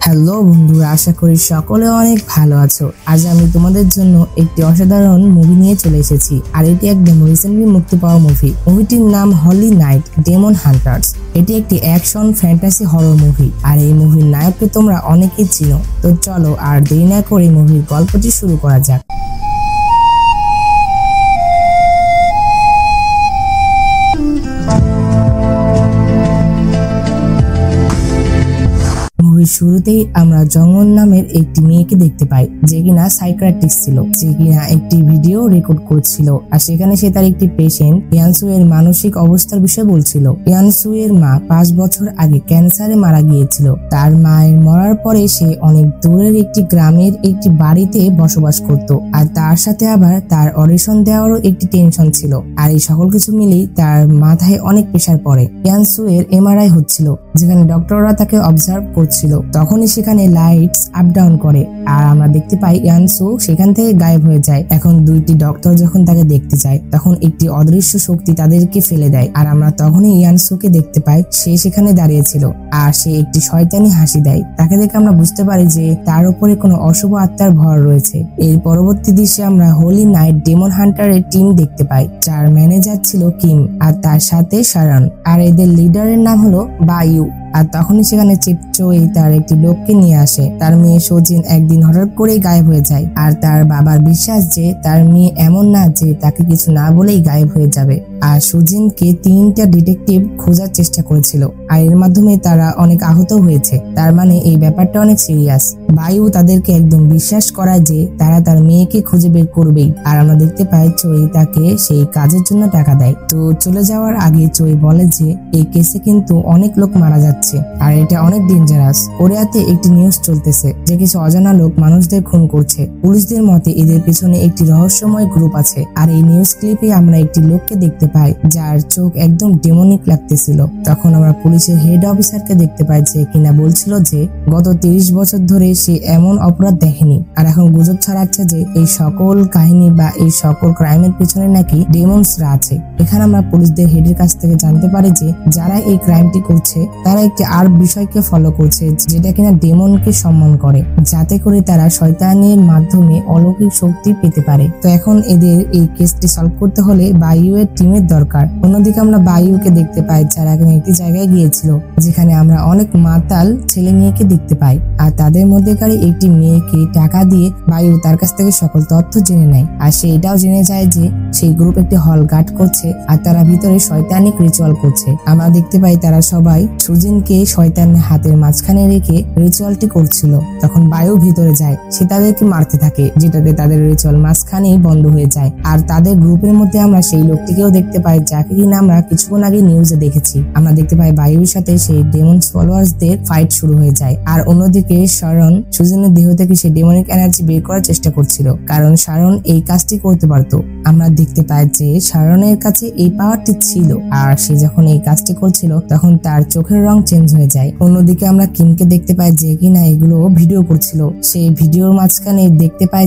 Hello বন্ধুরা, আশা করি সকলে অনেক ভালো আছো। আজ আমি তোমাদের জন্য একটি অসাধারণ মুভি নিয়ে চলে এসেছি, আর এটি একদম রিসেন্টলি মুক্তি পাওয়া মুভি। মুভিটির নাম হলি নাইট ডেমন হান্টার্স। এটি একটি অ্যাকশন ফ্যান্টাসি হরর মুভি, আর এই মুভির নায়ককে তোমরা অনেকেই চিনো। তো চলো আর দেরি না করে মুভির গল্পটি শুরু করা যাক। শুরুতেই আমরা জঙ্গন নামের একটি মেয়েকে দেখতে পাই, যে কিনা সাইকিয়াট্রিস্ট ছিল, যে কিনা একটি ভিডিও রেকর্ড করছিল। আর সেখানে সে তার একটি পেশেন্ট ইয়ানসু এর মানসিক অবস্থার বিষয়ে বলছিল। ইয়ানসু এর মা 5 বছর আগে ক্যান্সারে মারা গিয়েছিল। তার মায়ের মরার পরে সে অনেক দূরের একটি গ্রামের একটি বাড়িতে বসবাস করত, আর তার সাথে আবার তার অডিশন দেওয়ারও একটি টেনশন ছিল। আর এই সকল কিছু মিলেই তার মাথায় অনেক প্রেসার পড়ে। ইয়ানসু এর এমআরআই হচ্ছিল, যেখানে ডক্টররা তাকে অবজার্ভ করছিল। তখনই সেখানে লাইটস আপ ডাউন করে, আর আমরা দেখতে পাই ইয়ানসু সেখান থেকে গায়েব হয়ে যায়। এখন দুইটি ডক্টর যখন তাকে দেখতে যায়, তখন একটি অদৃশ্য শক্তি তাদেরকে ফেলে দেয়। আর আমরা তখনই ইয়ানসুকে দেখতে পাই, সে সেখানে দাঁড়িয়েছিল, আর সে একটি শয়তানি হাসি দেয়। তাকে দেখে আমরা বুঝতে পারি যে তার উপরে কোনো অশুভ আত্মার ভর রয়েছে। এর পরবর্তী দৃশ্যে আমরা হোলি নাইট ডেমন হান্টারের টিম দেখতে পাই, যার ম্যানেজার ছিল কিম, আর তার সাথে শারন, আর এদের লিডারের নাম হলো বায়ু। আর তখনই সেখানে চিপচোই তার একটি লোককে নিয়ে আসে। তার মেয়ে সোজিন একদিন হঠাৎ করেই গায়েব হয়ে যায়, আর তার বাবার বিশ্বাস যে তার মেয়ে এমন না যে তাকে কিছু না বলেই গায়েব হয়ে যাবে। আর সুজিনকে 3টা ডিটেকটিভ খোঁজার চেষ্টা করেছিল, আর এর মাধ্যমে তারা অনেক আহত হয়েছে। তার মানে এই ব্যাপারটা অনেক সিরিয়াস। বায়ু তাদেরকে একদম বিশ্বাস করায় যে তারা তার মেয়েকে খুঁজে বের করবেই। আর আমরা দেখতে পাই চই তাকে সেই কাজের জন্য টাকা দেয়। তো চলে যাওয়ার আগে চই বলে যে এই কেসে কিন্তু অনেক লোক মারা যাচ্ছে, আর এটা অনেক ডেঞ্জারাস। কোরিয়াতে একটি নিউজ চলতেছে যে কিছু অজানা লোক মানুষদের খুন করছে। পুলিশদের মতে এদের পিছনে একটি রহস্যময় গ্রুপ আছে। আর এই নিউজ ক্লিপে আমরা একটি লোককে দেখতে পাই যার চোখ একদম ডেমনিক লাগতেছিল। তখন আমরা পুলিশের হেড অফিসারকে দেখতে পাই, যে কিনা বলছিল যে গত 30 বছর ধরে সে এমন অপরাধ দেখেনি। আর এখন গুজব ছড়াচ্ছে যে এই সকল কাহিনী বা এই সকল ক্রাইমের পিছনে নাকি ডেমনসরা আছে। এখানে আমরা পুলিশদের হেডের কাছ থেকে জানতে পারি যে যারা এই ক্রাইমটি করছে তারা একটি আর বিষয়কে ফলো করছে, যেটা কিনা ডেমনকে সম্মান করে, যাতে করে তারা শয়তানের মাধ্যমে অলৌকিক শক্তি পেতে পারে। তো এখন এদের এই কেসটি সলভ করতে হলে বায়ু এর টিমের দরকার। অন্যদিকে আমরা বায়ুকে দেখতে পাই, যারা এখন একটি জায়গায় গিয়েছিল, যেখানে আমরা অনেক মাতাল ছেলে মেয়েকে দেখতে পাই। আর তাদের মধ্যেকার একটি মেয়েকে টাকা দিয়ে বায়ু তার কাছ থেকে সকল তথ্য জেনে নেয়। আর সে এটাও জেনে যায় যে সেই গ্রুপ একটি হল গার্ড করছে, আর তারা ভিতরে শয়তানিক রিচুয়াল করছে। আমরা দেখতে পাই তারা সবাই সুজিনকে শয়তানের হাতের মাঝখানে রেখে রিচুয়ালটি করছিল। তখন বায়ু ভিতরে যায়, সে তাদেরকে মারতে থাকে, যেটাতে তাদের রিচুয়াল মাঝখানেই বন্ধ হয়ে যায়। আর তাদের গ্রুপের মধ্যে আমরা সেই লোকটিকেও দেখতে পাই, যাকে কিনা আমরা কিছুক্ষণ আগে নিউজে দেখেছি। আমরা দেখতে পাই বায়ুর সাথে সেই ডেমনস ফলোয়ার্সদের ফাইট শুরু হয়ে যায়। আর অন্যদিকে শারন সুজিনের দেহ থেকে সেই ডেমনিক এনার্জি বের করার চেষ্টা করছিল, কারণ শারন এই কাজটি করতে পারতো। আমরা দেখতে পাই যে শারনের কাছে এই পাওয়ারটি ছিল, আর সে যখন এই কাজটি করছিল তখন তার চোখের রং চেঞ্জ হয়ে যায়। অন্যদিকে আমরা কিমকে দেখতে পাই, যে কিনা এগুলো ভিডিও করছিল। সেই ভিডিওর মাঝখানে দেখতে পাই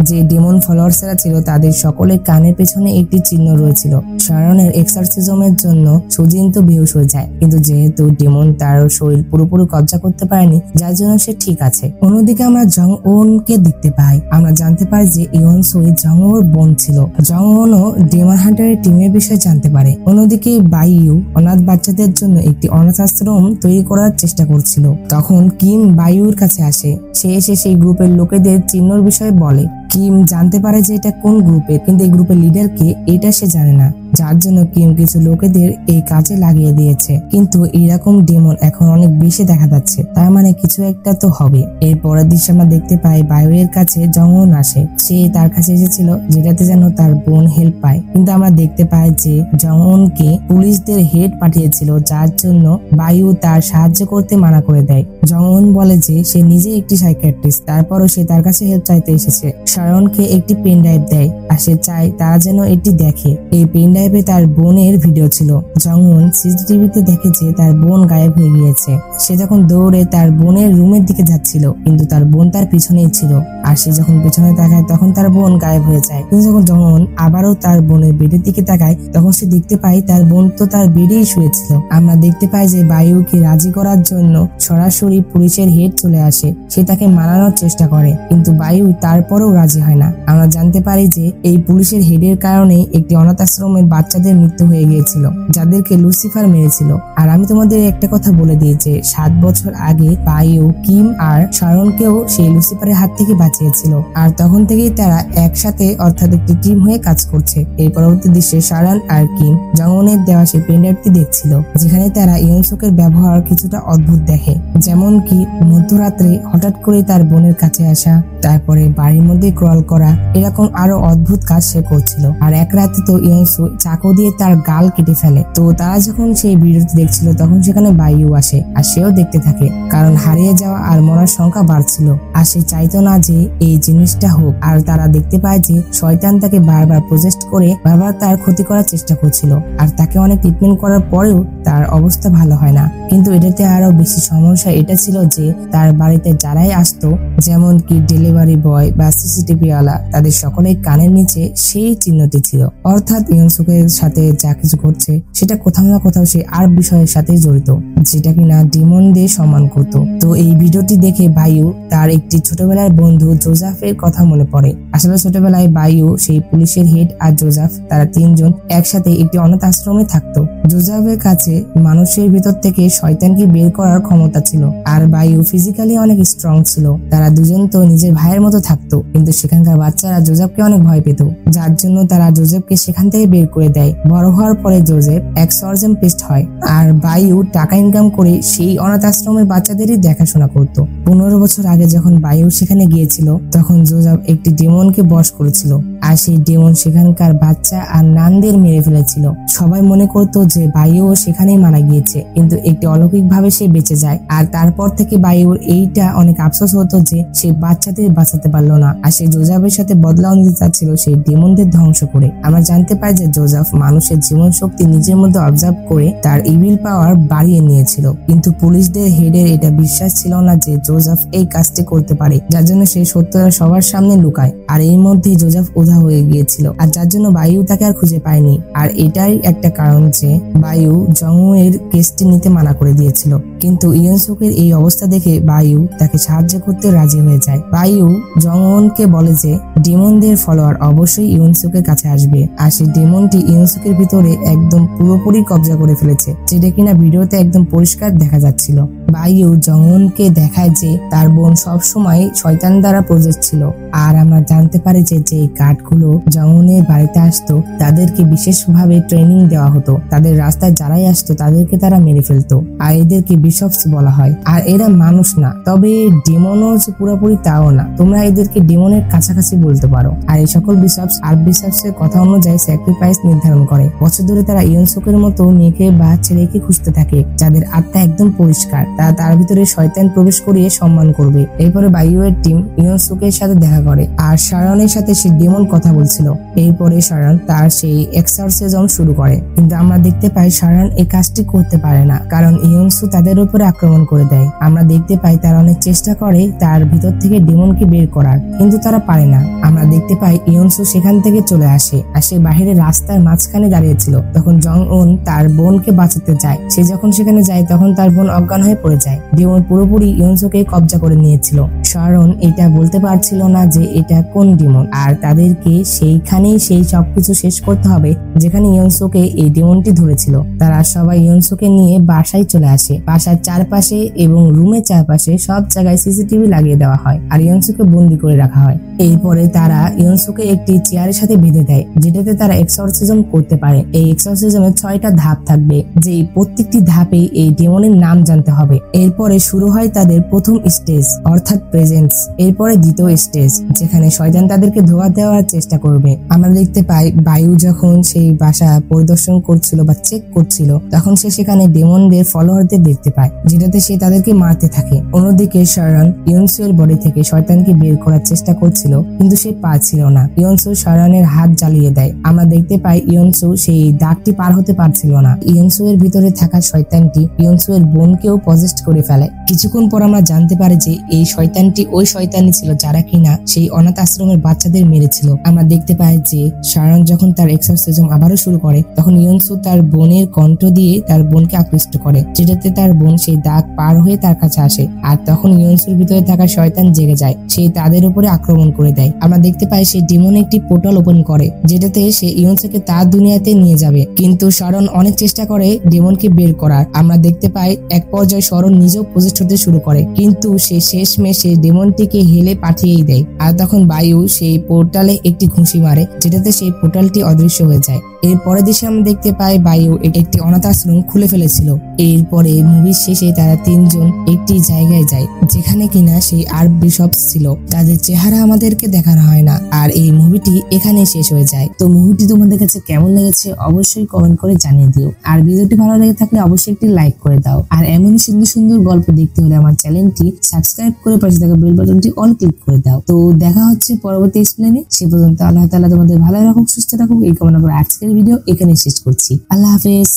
যে ডেমন ফলোয়ার্সরা ছিল, তাদের সকলের কানের পেছনে একটি চিহ্ন রয়েছিল। শারনের এক্সারসিজমের জন্য সুজিন তো বেহুশ হয়ে যায়, কিন্তু যেহেতু ডেমন তার শরীর পুরোপুরি কবজা করতে পারেনি, যার জন্য সে ঠিক আছে। অন্যদিকে আমরা জং ওনকে দেখতে পাই। আমরা জানতে পারি যে ইয়ন সুই জং ওর বোন ছিল। জং ওনও ডেমন হান্টারের টিমের বিষয়ে জানতে পারে। অন্যদিকে বায়ু অনাথ বাচ্চাদের জন্য একটি অনাথ আশ্রম তৈরি করার চেষ্টা করছিল। তখন কিম বায়ুর কাছে আসে। সে এসে সেই গ্রুপের লোকেদের চিহ্নর বিষয়ে বলে। কিম জানতে পারে যে এটা কোন গ্রুপের, কিন্তু এই গ্রুপের লিডার কে এটা সে জানে না, যার জন্য কিম কিছু লোকেদের এই কাজে লাগিয়ে দিয়েছে। কিন্তু এরকম ডেমন এখন অনেক বেশি দেখা যাচ্ছে, তার মানে কিছু একটা তো হবে। এর পরের দৃশ্যে আমরা দেখতে পাই বায়ুর কাছে জংওন আসে। সে তার কাছে এসেছিল যেটাতে যেন তার বোন হেল্প পায়, কিন্তু আমরা দেখতে পাই যে জংওনকে পুলিশদের হেড পাঠিয়েছিল, যার জন্য বায়ু তার সাহায্য করতে মানা করে দেয়। জংওন বলে যে সে নিজে একটি সাইকিয়াট্রিস্ট, তারপরও সে তার কাছে হেল্প চাইতে এসেছে। শারনকে একটি পেন ড্রাইভ দেয়, আর সে চায় তারা যেন এটি দেখে। এই পেন ড্রাইভে তার বোনের ভিডিও ছিল। জংওন সিসিটিভিতে দেখে যে তার বোন গায়েব হয়ে গিয়েছে। সে যখন দৌড়ে তার বোনের রুমের দিকে যাচ্ছিল, কিন্তু তার বোন তার পিছনেই ছিল। আর সে যখন পিছনে তাকায় তখন তার বোন গায়েব হয়ে যায়। কিন্তু যখন জংওন আবারও তার বোনের বেডের দিকে তাকায়, তখন সে দেখতে পায় তার বোন তো তার বেডেই শুয়েছিল। আমরা দেখতে পাই যে বায়ুকে রাজি করার জন্য সরাসরি পুরোপুরি পুলিশের হেড চলে আসে। সে তাকে মানানোর চেষ্টা করে, কিন্তু বায়ু তারপরেও রাজি হয় না। আমরা জানতে পারি যে এই পুলিশের হেডের কারণে একটি অনাথ আশ্রমের বাচ্চাদের মৃত্যু হয়ে গিয়েছিল, যাদেরকে লুসিফার মেরেছিল। আর আমি তোমাদের একটা কথা বলে দিই যে 7 বছর আগে বায়ু, কিম আর শারনকেও সেই লুসিফারের হাত থেকে বাঁচিয়েছিল। আর তখন থেকেই তারা একসাথে অর্থাৎ একটি টিম হয়ে কাজ করছে। এই পরবর্তী দৃশ্যে শারন আর কিম জংউনের দেওয়া সেই পেনড্রাইভটি দেখছিল, যেখানে তারা ইয়নসুকের ব্যবহার কিছুটা অদ্ভুত দেখে। যেমন কি মধ্যরাত্রে হঠাৎ করে তার বোনের কাছে আসা, তারপরে বাড়ির মধ্যে ক্রল করা, এরকম আরো অদ্ভুত কাজ সে করছিল। আর এক রাতে তো ইয়নসু চাকু দিয়ে তার গাল কেটে ফেলে। তো তারা যখন সেই ভিডিওটি দেখছিল তখন সেখানে বায়ু আসে, আর সেও দেখতে থাকে, কারণ হারিয়ে যাওয়া আর মরার সংখ্যা বাড়ছিল। আর সে চাইতো না যে এই জিনিসটা হোক। আর তারা দেখতে পায় যে শয়তান তাকে বারবার প্রজেস্ট করে বারবার তার ক্ষতি করার চেষ্টা করছিল। আর তাকে অনেক ট্রিটমেন্ট করার পরেও তার অবস্থা ভালো হয় না। কিন্তু এটাতে আরো বেশি সমস্যা এটা ছিল যে তার বাড়িতে যারাই আসতো, যেমন কি ডেলিভারি বয় বা সিসিটিভি ওয়ালা, তাদের সকলেই কানের নিচে সেই চিহ্নটি ছিল। অর্থাৎ ইয়নসুকের সাথে যা কিছু করছে সেটা কোথাও না কোথাও সেই আরব বিষয়ের সাথে জড়িত, যেটা কিনা ডিমন দিয়ে সম্মান করত। তো এই ভিডিওটি দেখে বায়ু তার একটি ছোটবেলার বন্ধু জোজাফের কথা মনে পড়ে। আসলে ছোটবেলায় বায়ু, সেই পুলিশের হেড আর জোজাফ, তারা তিনজন একসাথে একটি অনাথ আশ্রমে থাকতো। জোজাফের কাছে মানুষের ভিতর থেকে শয়তানকে বের করার ক্ষমতা ছিল, আর বায়ু ফিজিক্যালি অনেক স্ট্রং ছিল। তারা দুজন তো নিজের ভাইয়ের মতো থাকতো, কিন্তু সেখানকার বাচ্চারা জোজেফকে অনেক ভয় পেত, যার জন্য তারা জোজেফকে সেখান থেকে বের করে দেয়। বড় হওয়ার পরে জোজেফ এক্সঅর্জেন্টিস্ট হয়, আর বায়ু টাকা ইনকাম করে সেই অনাথ আশ্রমের বাচ্চাদেরই দেখাশোনা করত। 15 বছর আগে যখন বায়ু সেখানে গিয়েছিল তখন জোজেফ একটি ডেমনকে বশ করেছিল, আর সেই ডেমন সেখানকার বাচ্চা আর নানদের মেরে ফেলেছিল। সবাই মনে করতো যে বায়ুও সেখানেই মারা গিয়েছে, কিন্তু একটি অলৌকিক ভাবে সে বেঁচে যায়। আর তারপর থেকে বায়ুর এইটা অনেক আফসোস হতো যে সে বাচ্চাদের বাঁচাতে পারলো না, আর সে জোজাফের সাথে বদলাও নিতে চাচ্ছিল সেই ডেমনদের ধ্বংস করে। আমরা জানতে পাই যে জোজাফ মানুষের জীবন শক্তি নিজের মধ্যে অবজার্ভ করে তার ইভিল পাওয়ার বাড়িয়ে নিয়েছিল, কিন্তু পুলিশদের হেডের এটা বিশ্বাস ছিল না যে জোজাফ এই কাজটি করতে পারে, যার জন্য সে সত্যটা সবার সামনে লুকায়। আর এর মধ্যে জোজাফ উধাও হয়ে গিয়েছিল, আর যার জন্য বায়ু তাকে আর খুঁজে পায়নি। আর এটাই একটা কারণ যে বায়ু জংউনের কেসটি নিতে মানা করে দিয়েছিল। কিন্তু ইয়নসুকের এই অবস্থা দেখে বায়ু তাকে সাহায্য করতে রাজি হয়ে যায়। বায়ু জংউনকে বলে যে ডেমনদের ফলোয়ার অবশ্যই ইয়নসুকের কাছে আসবে, আর সেই ডেমনটি ইয়নসুকের ভিতরে একদম পুরোপুরি কবজা করে ফেলেছে, যেটা কিনা ভিডিওতে একদম পরিষ্কার দেখা যাচ্ছিল। বায়ু জংউনকে দেখায় যে তার বোন সবসময় শয়তান দ্বারা প্রজেক্ট ছিল। আর আমরা জানতে পারি যে যে গার্ডগুলো জংউনের বাড়িতে আসতো তাদেরকে বিশেষভাবে ট্রেনিং দেওয়া হতো, তাদের রাস্তায় যারাই আসতো তাদেরকে তারা মেরে ফেলতো, আর এদেরকে বিশপস বলা হয়। আর এরা মানুষ না, তবে ডেমনও যে পুরোপুরি তাও না, তোমরা এদেরকে ডেমনের কাছাকাছি বলতে পারো। আর এই সকল বিশপস আর বিশপসের কথা অনুযায়ী স্যাক্রিফাইস নির্ধারণ করে। বছর ধরে তারা ইয়নসুকের মতো মেয়েকে বা ছেলেকে খুঁজতে থাকে যাদের আত্মা একদম পরিষ্কার, তারা তার ভিতরে শয়তান প্রবেশ করিয়ে সম্মান করবে। এরপরে বায়ুয়ের টিম ইয়নসুকের সাথে দেখা করে, আর শারনের সাথে সে ডেমন কথা বলছিল। এরপরে শারন তার সেই এক্সরসিজম শুরু করে, কিন্তু আমরা দেখতে পাই শারন এই কাজটি করতে পারে না, কারণ ইয়নসু তাদের উপরে আক্রমণ করে দেয়। আমরা দেখতে পাই তারা অনেক চেষ্টা করে তার ভিতর থেকে ডেমনকে বের করার, কিন্তু তারা পারে না। আমরা দেখতে পাই ইয়নসু সেখান থেকে চলে আসে, আর সে বাহিরে রাস্তার মাঝখানে দাঁড়িয়েছিল। তখন জংউন তার বোনকে বাঁচাতে যায়। সে যখন সেখানে যায় তখন তার বোন অজ্ঞান হয়ে পড়ে যায়। ডেমন পুরোপুরি ইয়নসুকে কবজা করে নিয়েছিল। শারন এটা বলতে পারছিল না যে এটা কোন ডেমন, আর তাদেরকে সেইখানেই সেই সবকিছু শেষ করতে হবে যেখানে ইয়নসুকে এই ডেমনটি ধরেছিল। তারা সবাই ইয়নসুকে নিয়ে বাসায় চলে আসে। বাসার চারপাশে এবং রুমের চারপাশে সব জায়গায় সিসিটিভি লাগিয়ে দেওয়া হয়, আর ইয়নসুকে বন্দি করে রাখা হয়। এরপরে তারা ইয়নসুকে একটি চেয়ারের সাথে বেঁধে দেয়, যেটাতে তারা এক্সরসিজম করতে পারে। এই এক্সরসিজমের 6টা ধাপ থাকবে, যে প্রত্যেকটি ধাপে এই ডেমনের নাম জানতে হবে। এরপরে শুরু হয় তাদের প্রথম স্টেজ অর্থাৎ প্রেজেন্স। এরপরে দ্বিতীয় স্টেজ, যেখানে শয়তান তাদেরকে ধোঁয়া দেওয়ার চেষ্টা করবে। আমরা দেখতে পাই বায়ু যখন সেই বাসা পরিদর্শন করছিল বা চেক করছিল, তখন সে সেখানে ডেমনদের ফলোয়ারদের দেখতে পায়, যেটাতে সে তাদেরকে মারতে থাকে। অন্যদিকে শারন ইয়নসু এর বডি থেকে শয়তানকে বের করার চেষ্টা করছিল, কিন্তু সে পারছিল না। ইয়নসু শারনের হাত জ্বালিয়ে দেয়। আমরা দেখতে পাই ইয়নসু সেই দাগটি পার হতে পারছিল না। ইয়নসু এর ভিতরে থাকা শয়তানটি ইয়নসু এর বোনকেও পজেস্ট করে ফেলে। কিছুক্ষণ পর আমরা জানতে পারি যে এই শয়তানটি ওই শয়তানই ছিল যারা কিনা সেই অনাথ আশ্রমের বাচ্চাদের মেরেছিল। আমরা দেখতে পাই যে শারন যখন তার এক্সারসাইজম আবারও শুরু করে তখন ইয়নসু তার বোনের কণ্ঠ দিয়ে তার বোনকে আকৃষ্ট করে, যেটাতে তার বোন সেই দাগ পার হয়ে তার কাছে আসে। আর তখন ইয়নসুর ভিতরে থাকা শয়তান জেগে যায়, সে তাদের উপরে আক্রমণ করে দেয়। আমরা দেখতে পাই সেই ডেমন একটি পোর্টাল ওপেন করে, যেটাতে সে ইয়নসুকে তার দুনিয়াতে নিয়ে যাবে, কিন্তু শারন অনেক চেষ্টা করে ডেমনকে বের করার। আমরা দেখতে পাই এক পর্যায়ে শারন নিজেও পজেস্ট হতে শুরু করে, কিন্তু সে শেষমেশ সেই ডেমনটিকে হেলে পাঠিয়েই দেয়। আর তখন বায়ু সেই পোর্টালে একটি ঘুষি মারে, যেটাতে সেই পোর্টালটি অদৃশ্য হয়ে যায়। এর পরের দৃশ্যে আমরা দেখতে পাই বায়ু একটি অনাথ আশ্রম খুলে ফেলেছিল। এরপরে মুভির শেষে তারা তিনজন একটি জায়গায় যায়, যেখানে কিনা সেই আর্ক বিশপস ছিল, তাদের চেহারা আমাদেরকে দেখানো হয় না। আর এই মুভিটি এখানে শেষ হয়ে যায়। তো মুভিটি তোমাদের কাছে কেমন লেগেছে অবশ্যই কমেন্ট করে জানিয়ে দিও। আর ভিডিওটি ভালো লেগে থাকলে অবশ্যই একটি লাইক করে দাও। আর এমনই সুন্দর সুন্দর গল্প দেখতে হলে আমার চ্যানেলটি সাবস্ক্রাইব করে পাশে থাকা বেল বাটনটি অল ক্লিক করে দাও। তো দেখা হচ্ছে পরবর্তী এক্সপ্লেনে। সে পর্যন্ত আল্লাহ তাআলা তোমাদের ভালো রাখুক, সুস্থ রাখুক এই কামনা করে আজকের ভিডিও এখানে শেষ করছি। আল্লাহ হাফেজ।